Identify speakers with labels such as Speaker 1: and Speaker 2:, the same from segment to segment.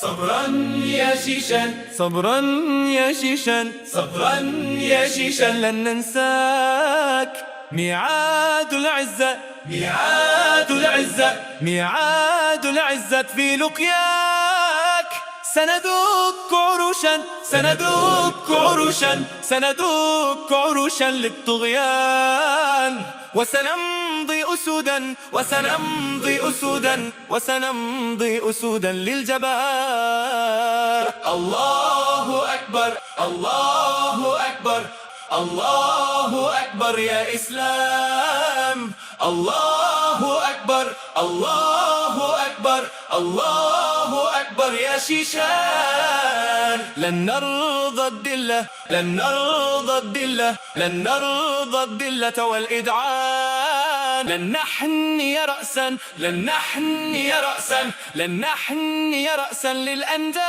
Speaker 1: صبرا يا شيشان،
Speaker 2: صبرا يا شيشان،
Speaker 1: صبرا يا شيشان،
Speaker 2: لن ننساك. ميعاد العزة،
Speaker 1: ميعاد العزة،
Speaker 2: ميعاد العزة في لقياك. سندك عروشا،
Speaker 1: سندك عروشا،
Speaker 2: سندك عروشا للطغيان. وسنمضي أسودا،
Speaker 1: وسنمضي أسودا،
Speaker 2: وسنمضي أسودا للجبار.
Speaker 1: الله أكبر، الله أكبر، الله أكبر يا إسلام. الله أكبر، الله أكبر، الله أكبر يا شيشان.
Speaker 2: لن نرضى الذلة،
Speaker 1: لن نرضى الذلة،
Speaker 2: لن نرضى الذلة والإدعان. لن نحني رأسا،
Speaker 1: لن نحني رأسا،
Speaker 2: لن نحني رأسا للأندال.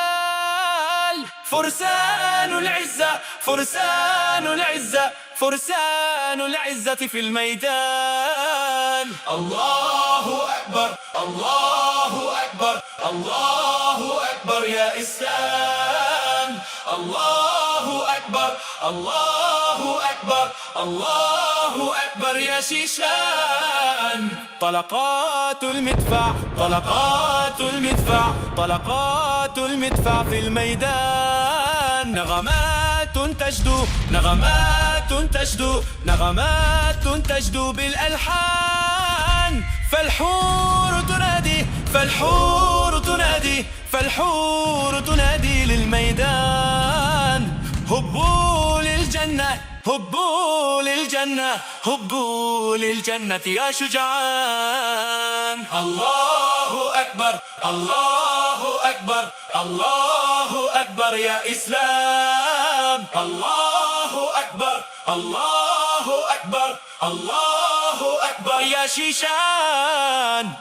Speaker 1: فرسان العزة، فرسان العزة،
Speaker 2: فرسان العزة في الميدان.
Speaker 1: الله أكبر، الله أكبر، الله أكبر يا إسلام. الله أكبر، الله أكبر، الله أكبر يا شيشان.
Speaker 2: طلقات المدفع، طلقات المدفع، طلقات المدفع في الميدان. نغمات تجدو، نغمات تجدو، نغمات تجدو بالألحان. فالحور تنادي، فالحور تنادي، فالحور تنادي للميدان. هبوا للجنة، هبوا للجنة، هبوا للجنة يا شجعان.
Speaker 1: الله أكبر، الله أكبر، الله أكبر يا إسلام. الله أكبر، الله أكبر، الله أكبر
Speaker 2: يا شيشان.